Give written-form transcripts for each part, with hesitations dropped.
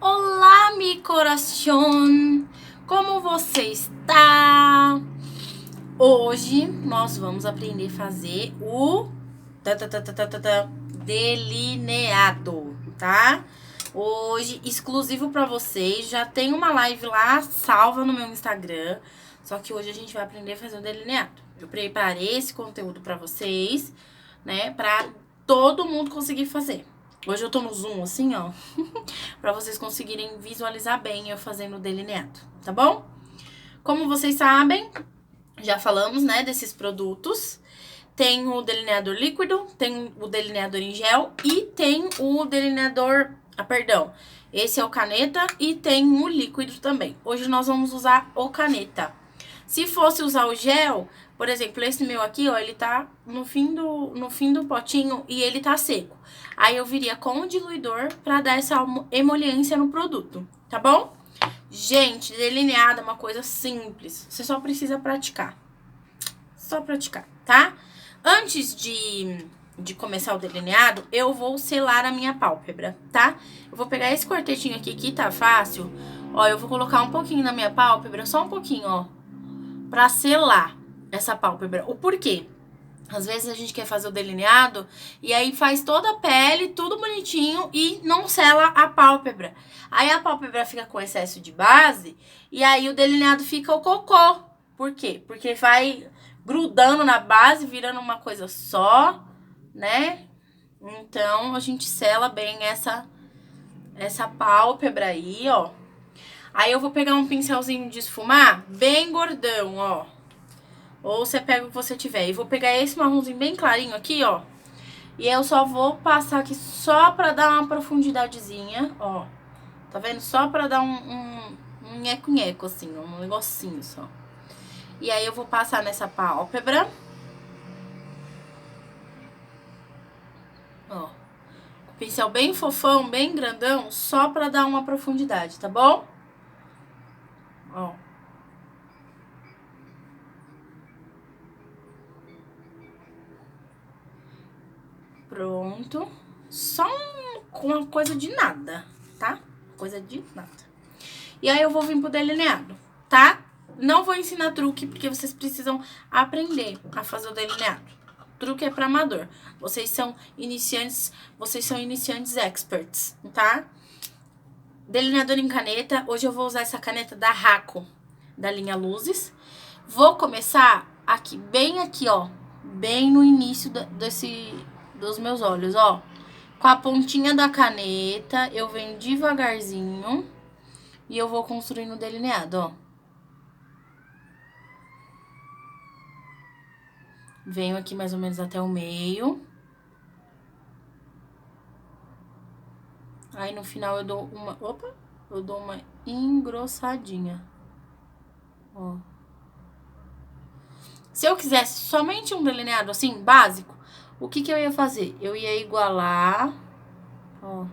Olá, mi coração! Como você está? Hoje nós vamos aprender a fazer o delineado, tá? Hoje, exclusivo para vocês, já tem uma live lá salva no meu Instagram, só que hoje a gente vai aprender a fazer o delineado. Eu preparei esse conteúdo para vocês, né, para todo mundo conseguir fazer. Hoje eu tô no Zoom, assim, ó, pra vocês conseguirem visualizar bem eu fazendo o delineado, tá bom? Como vocês sabem, já falamos, né, desses produtos. Tem o delineador líquido, tem o delineador em gel e tem o delineador... esse é o caneta e tem o líquido também. Hoje nós vamos usar o caneta. Se fosse usar o gel, por exemplo, esse meu aqui, ó, ele tá no fim do potinho e ele tá seco. Aí eu viria com o diluidor pra dar essa emoliência no produto, tá bom? Gente, delineado é uma coisa simples, você só precisa praticar. Só praticar, tá? Antes de começar o delineado, eu vou selar a minha pálpebra, tá? Eu vou pegar esse cortetinho aqui, que tá fácil. Ó, eu vou colocar um pouquinho na minha pálpebra, só um pouquinho, ó, pra selar essa pálpebra. O porquê? Às vezes a gente quer fazer o delineado e aí faz toda a pele, tudo bonitinho e não sela a pálpebra. Aí a pálpebra fica com excesso de base e aí o delineado fica o cocô. Por quê? Porque vai grudando na base, virando uma coisa só, né? Então a gente sela bem essa pálpebra aí, ó. Aí eu vou pegar um pincelzinho de esfumar bem gordão, ó. Ou você pega o que você tiver. E vou pegar esse marronzinho bem clarinho aqui, ó. E eu só vou passar aqui só pra dar uma profundidadezinha, ó. Tá vendo? Só pra dar um nheco-nheco, assim, um negocinho só. E aí eu vou passar nessa pálpebra. Ó. Com o pincel bem fofão, bem grandão, só pra dar uma profundidade, tá bom? Ó. Pronto. Só uma coisa de nada, tá? Coisa de nada. E aí eu vou vir pro delineado, tá? Não vou ensinar truque, porque vocês precisam aprender a fazer o delineado. Truque é pra amador. Vocês são iniciantes experts, tá? Delineador em caneta. Hoje eu vou usar essa caneta da Raco, da linha Luzes. Vou começar aqui, bem aqui, ó. Bem no início dos meus olhos, ó. Com a pontinha da caneta, eu venho devagarzinho e eu vou construindo o delineado, ó. Venho aqui mais ou menos até o meio. Aí no final eu dou uma... Opa! Eu dou uma engrossadinha. Ó. Se eu quisesse somente um delineado assim, básico, o que eu ia fazer? Eu ia igualar, ó.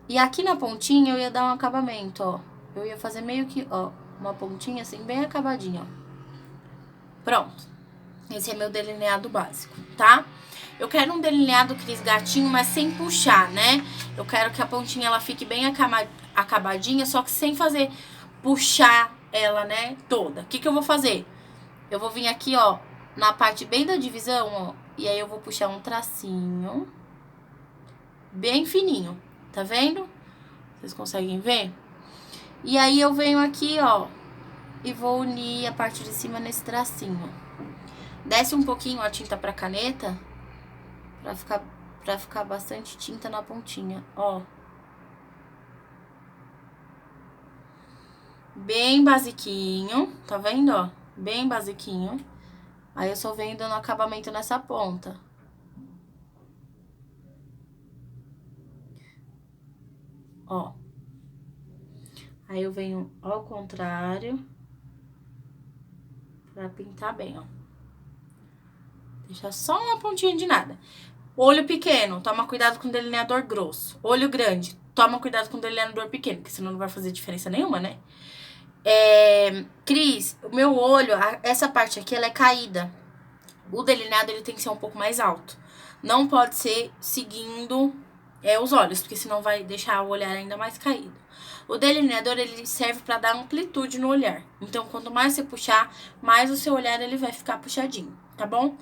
E aqui na pontinha eu ia dar um acabamento, ó. Eu ia fazer meio que, ó, uma pontinha assim, bem acabadinha, ó. Pronto. Esse é meu delineado básico, tá? Eu quero um delineado Cris Gatinho, mas sem puxar, né? Eu quero que a pontinha ela fique bem acabadinha, só que sem fazer puxar ela, né, toda. O que eu vou fazer? Eu vou vir aqui, ó, na parte bem da divisão, ó, e aí eu vou puxar um tracinho bem fininho, tá vendo? Vocês conseguem ver? E aí eu venho aqui, ó, e vou unir a parte de cima nesse tracinho. Desce um pouquinho a tinta pra caneta, pra ficar bastante tinta na pontinha, ó. Bem basiquinho, tá vendo, ó? Bem basiquinho. Aí eu só venho dando acabamento nessa ponta. Ó. Aí eu venho ao contrário, pra pintar bem, ó. Deixar só uma pontinha de nada. Olho pequeno, toma cuidado com o delineador grosso. Olho grande, toma cuidado com o delineador pequeno, porque senão não vai fazer diferença nenhuma, né? Cris, o meu olho, essa parte aqui, ela é caída. O delineado, ele tem que ser um pouco mais alto. Não pode ser seguindo os olhos, porque senão vai deixar o olhar ainda mais caído. O delineador, ele serve para dar amplitude no olhar. Então, quanto mais você puxar, mais o seu olhar ele vai ficar puxadinho, tá bom?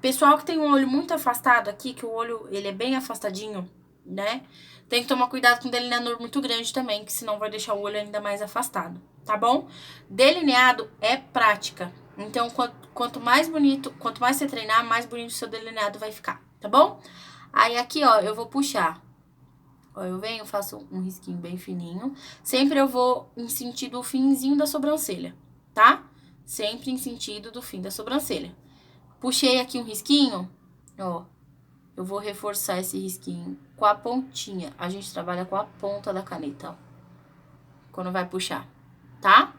Pessoal que tem um olho muito afastado aqui, que o olho ele é bem afastadinho, né? Tem que tomar cuidado com o delineador muito grande também, que senão vai deixar o olho ainda mais afastado, tá bom? Delineado é prática. Então, quanto mais bonito, quanto mais você treinar, mais bonito o seu delineado vai ficar, tá bom? Aí aqui, ó, eu vou puxar. Ó, eu venho, faço um risquinho bem fininho. Sempre eu vou em sentido o finzinho da sobrancelha, tá? Sempre em sentido do fim da sobrancelha. Puxei aqui um risquinho, ó. Eu vou reforçar esse risquinho com a pontinha. A gente trabalha com a ponta da caneta, ó. Quando vai puxar, tá?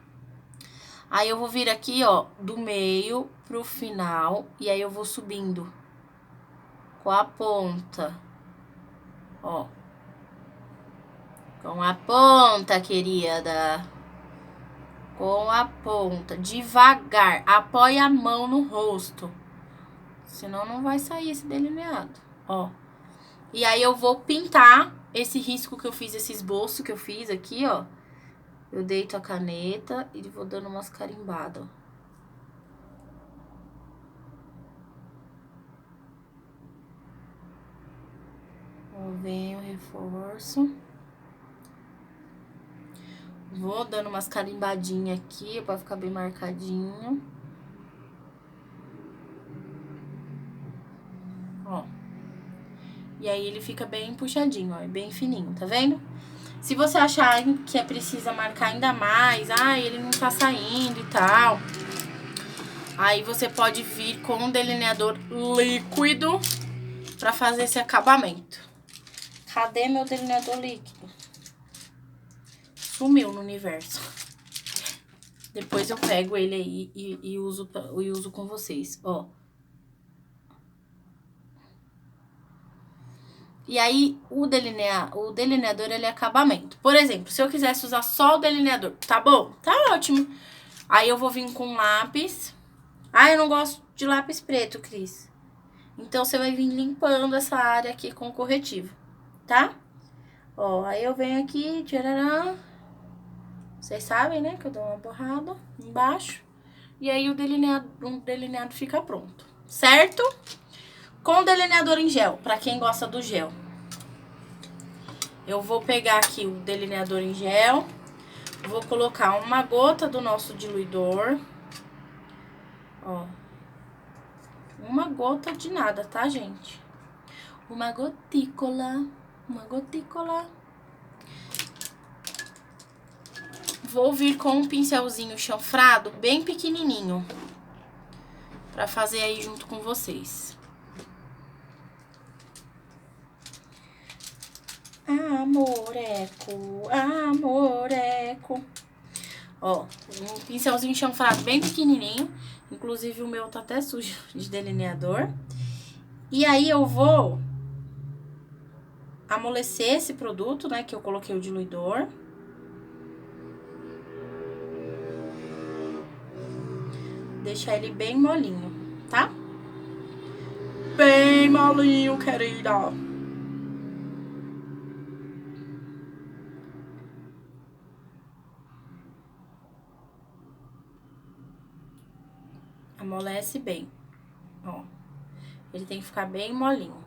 Aí eu vou vir aqui, ó, do meio pro final. E aí eu vou subindo com a ponta, ó. Com a ponta, querida. Com a ponta. Devagar. Apoia a mão no rosto. Senão não vai sair esse delineado. Ó. E aí eu vou pintar esse risco que eu fiz, esse esboço que eu fiz aqui, ó. Eu deito a caneta e vou dando umas carimbadas, ó. Eu venho, reforço. Vou dando umas carimbadinhas aqui pra ficar bem marcadinho. Ó. E aí ele fica bem puxadinho, ó, bem fininho, tá vendo? Se você achar que é precisa marcar ainda mais, ele não tá saindo e tal, aí você pode vir com um delineador líquido pra fazer esse acabamento. Cadê meu delineador líquido? Sumiu no universo. Depois eu pego ele aí e uso com vocês, ó. E aí, o delineador, ele é acabamento. Por exemplo, se eu quisesse usar só o delineador, tá bom? Tá ótimo. Aí eu vou vir com lápis. Eu não gosto de lápis preto, Cris. Então, você vai vir limpando essa área aqui com o corretivo, tá? Ó, aí eu venho aqui, tcharará. Vocês sabem, né, que eu dou uma borrada embaixo. E aí, o delineado fica pronto, certo? Com delineador em gel, pra quem gosta do gel. Eu vou pegar aqui o delineador em gel. Vou colocar uma gota do nosso diluidor. Ó. Uma gota de nada, tá, gente? Uma gotícula. Uma gotícula. Vou vir com um pincelzinho chanfrado bem pequenininho. Pra fazer aí junto com vocês. Amoreco, amoreco. Ó, um pincelzinho chanfrado bem pequenininho. Inclusive o meu tá até sujo de delineador. E aí eu vou amolecer esse produto, né, que eu coloquei o diluidor. Deixar ele bem molinho, tá? Bem molinho, querida. Amolece bem, ó. Ele tem que ficar bem molinho.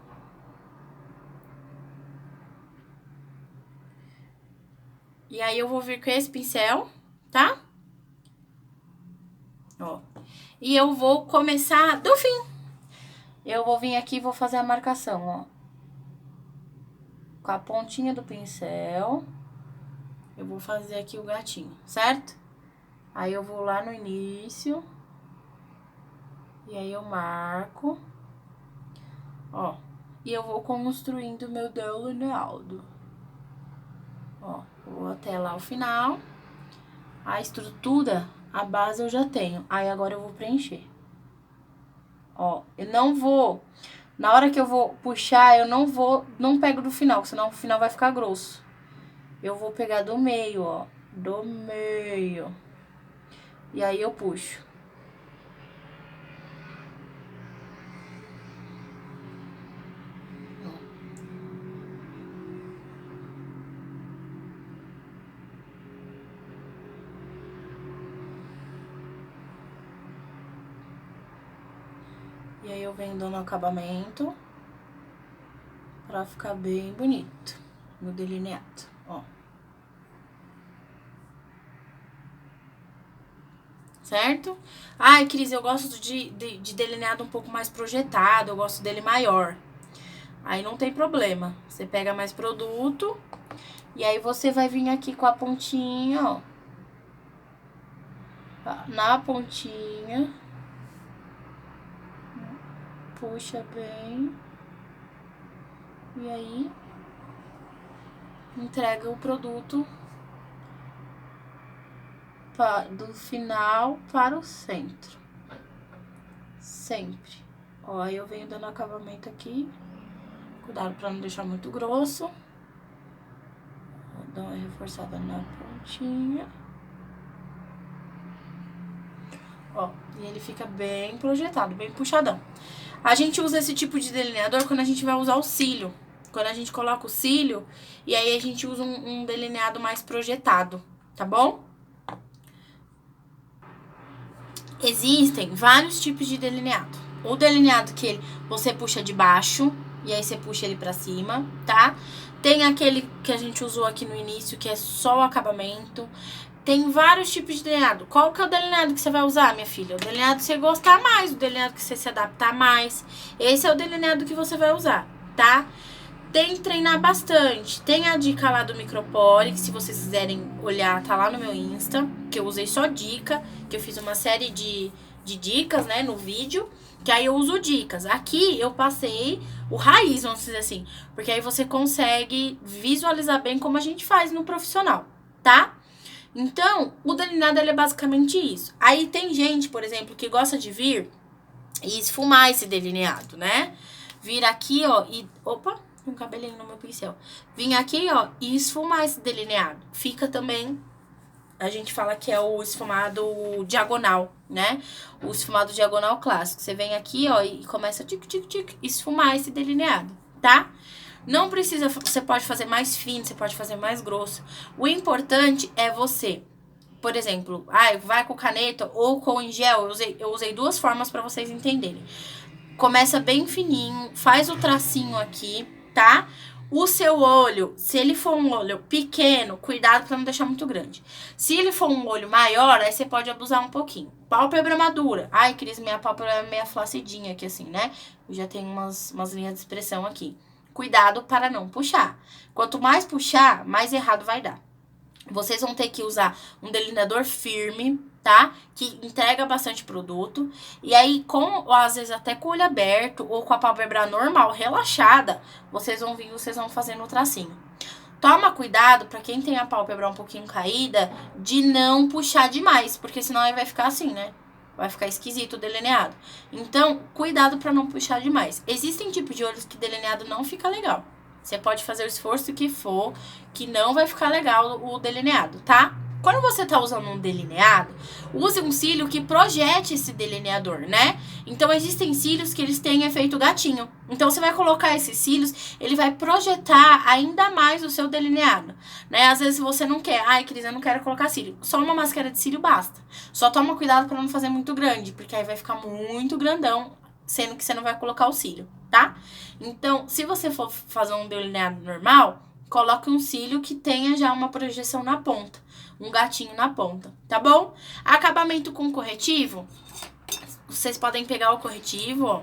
E aí eu vou vir com esse pincel, tá? Ó. E eu vou começar do fim. Eu vou vir aqui e vou fazer a marcação, ó. Com a pontinha do pincel. Eu vou fazer aqui o gatinho, certo? Aí eu vou lá no início. E aí eu marco. Ó. E eu vou construindo meu delineado. Ó, vou até lá o final. A estrutura, a base eu já tenho. Aí agora eu vou preencher. Ó, eu não vou... Na hora que eu vou puxar, eu não pego do final, senão o final vai ficar grosso. Eu vou pegar do meio, ó. Do meio. E aí eu puxo. E aí eu venho dando acabamento pra ficar bem bonito no delineado, ó. Certo? Ai, Cris, eu gosto de delineado um pouco mais projetado, eu gosto dele maior. Aí não tem problema. Você pega mais produto e aí você vai vir aqui com a pontinha, ó. Na pontinha. Puxa bem. E aí entrega o produto do final para o centro. Sempre. Ó, aí eu venho dando acabamento aqui. Cuidado pra não deixar muito grosso. Vou dar uma reforçada na pontinha. Ó, e ele fica bem projetado, bem puxadão. A gente usa esse tipo de delineador quando a gente vai usar o cílio. Quando a gente coloca o cílio, e aí a gente usa um delineado mais projetado, tá bom? Existem vários tipos de delineado. O delineado que você puxa de baixo, e aí você puxa ele pra cima, tá? Tem aquele que a gente usou aqui no início, que é só o acabamento. Tem vários tipos de delineado. Qual que é o delineado que você vai usar, minha filha? O delineado que você gostar mais, o delineado que você se adaptar mais. Esse é o delineado que você vai usar, tá? Tem que treinar bastante. Tem a dica lá do Micropore, que se vocês quiserem olhar, tá lá no meu Insta, que eu usei só dica, que eu fiz uma série de dicas, né, no vídeo, que aí eu uso dicas. Aqui eu passei o raiz, vamos dizer assim, porque aí você consegue visualizar bem como a gente faz no profissional, tá? Então, o delineado, ele é basicamente isso. Aí tem gente, por exemplo, que gosta de vir e esfumar esse delineado, né? Vir aqui, ó, e... Opa, um cabelinho no meu pincel. Vim aqui, ó, e esfumar esse delineado. Fica também... A gente fala que é o esfumado diagonal, né? O esfumado diagonal clássico. Você vem aqui, ó, e começa a esfumar esse delineado, tá? Não precisa, você pode fazer mais fino, você pode fazer mais grosso. O importante é você, por exemplo, vai com caneta ou com em gel. Eu usei duas formas pra vocês entenderem. Começa bem fininho, faz o tracinho aqui, tá? O seu olho, se ele for um olho pequeno, cuidado pra não deixar muito grande. Se ele for um olho maior, aí você pode abusar um pouquinho. Pálpebra madura. Ai, Cris, minha pálpebra é meio flacidinha aqui assim, né? Eu já tenho umas linhas de expressão aqui. Cuidado para não puxar. Quanto mais puxar, mais errado vai dar. Vocês vão ter que usar um delineador firme, tá? Que entrega bastante produto. E aí, às vezes até com o olho aberto ou com a pálpebra normal, relaxada, vocês vão fazendo o tracinho. Toma cuidado, pra quem tem a pálpebra um pouquinho caída, de não puxar demais, porque senão aí vai ficar assim, né? Vai ficar esquisito o delineado. Então, cuidado pra não puxar demais. Existem tipos de olhos que delineado não fica legal. Você pode fazer o esforço que for, que não vai ficar legal o delineado, tá? Quando você tá usando um delineado, use um cílio que projete esse delineador, né? Então, existem cílios que eles têm efeito gatinho. Então, você vai colocar esses cílios, ele vai projetar ainda mais o seu delineado, né? Às vezes você não quer, ai, Cris, eu não quero colocar cílio. Só uma máscara de cílio basta. Só toma cuidado pra não fazer muito grande, porque aí vai ficar muito grandão, sendo que você não vai colocar o cílio, tá? Então, se você for fazer um delineado normal, coloque um cílio que tenha já uma projeção na ponta. Um gatinho na ponta, tá bom? Acabamento com corretivo. Vocês podem pegar o corretivo, ó.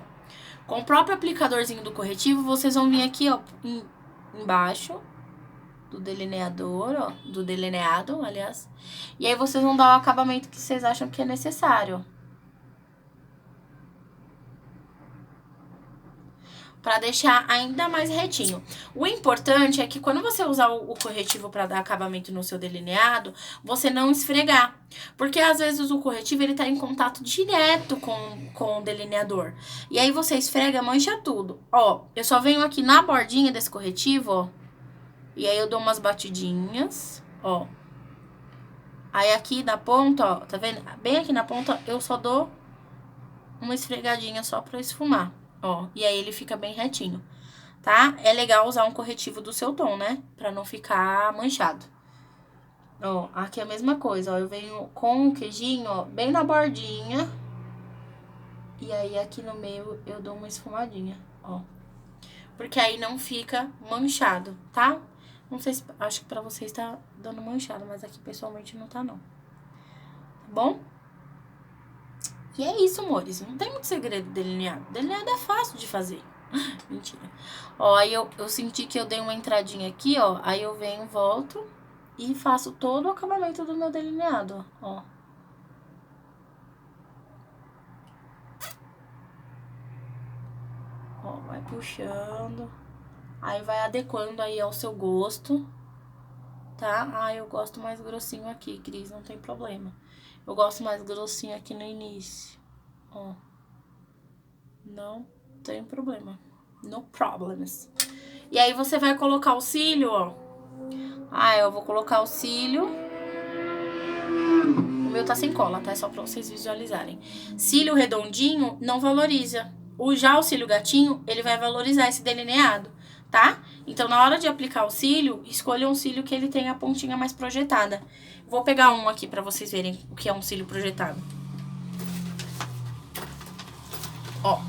Com o próprio aplicadorzinho do corretivo, vocês vão vir aqui, ó, embaixo do delineador, ó. Do delineado, aliás. E aí, vocês vão dar o acabamento que vocês acham que é necessário. Pra deixar ainda mais retinho. O importante é que quando você usar o corretivo pra dar acabamento no seu delineado, você não esfregar. Porque às vezes o corretivo, ele tá em contato direto com o delineador. E aí você esfrega, mancha tudo. Ó, eu só venho aqui na bordinha desse corretivo, ó. E aí eu dou umas batidinhas, ó. Aí aqui na ponta, ó, tá vendo? Bem aqui na ponta, eu só dou uma esfregadinha só pra esfumar. Ó, e aí ele fica bem retinho, tá? É legal usar um corretivo do seu tom, né? Pra não ficar manchado. Ó, aqui é a mesma coisa, ó. Eu venho com o queijinho, ó, bem na bordinha. E aí aqui no meio eu dou uma esfumadinha, ó. Porque aí não fica manchado, tá? Não sei se... Acho que pra vocês tá dando manchado, mas aqui pessoalmente não tá, não. Tá bom? E é isso, amores. Não tem muito segredo delineado. Delineado é fácil de fazer. Mentira. Ó, aí eu senti que eu dei uma entradinha aqui, ó. Aí eu venho, volto e faço todo o acabamento do meu delineado, ó. Ó, vai puxando. Aí vai adequando aí ao seu gosto, tá? Ah, eu gosto mais grossinho aqui, Cris, não tem problema. Eu gosto mais grossinho aqui no início, ó. Não tem problema. No problems. E aí você vai colocar o cílio, ó. Ah, eu vou colocar o cílio. O meu tá sem cola, tá? É só pra vocês visualizarem. Cílio redondinho não valoriza. Já o cílio gatinho, ele vai valorizar esse delineado, tá? Então, na hora de aplicar o cílio, escolha um cílio que ele tenha a pontinha mais projetada. Vou pegar um aqui pra vocês verem o que é um cílio projetado. Ó,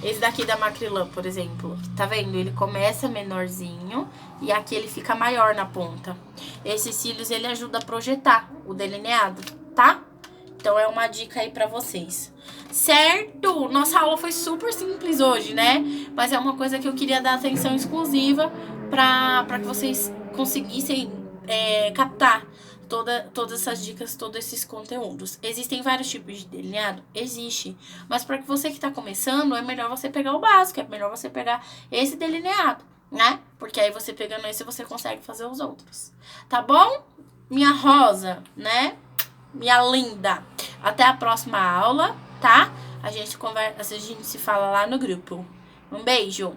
esse daqui da Macrylan, por exemplo, tá vendo? Ele começa menorzinho e aqui ele fica maior na ponta. Esses cílios, ele ajuda a projetar o delineado, tá? Então, é uma dica aí pra vocês. Certo? Nossa aula foi super simples hoje, né? Mas é uma coisa que eu queria dar atenção exclusiva pra que vocês conseguissem captar todas essas dicas, todos esses conteúdos. Existem vários tipos de delineado? Existe. Mas para que você que tá começando, é melhor você pegar o básico, é melhor você pegar esse delineado, né? Porque aí você pegando esse, você consegue fazer os outros. Tá bom? Minha rosa, né? Minha linda. Até a próxima aula, tá? A gente conversa, a gente se fala lá no grupo. Um beijo!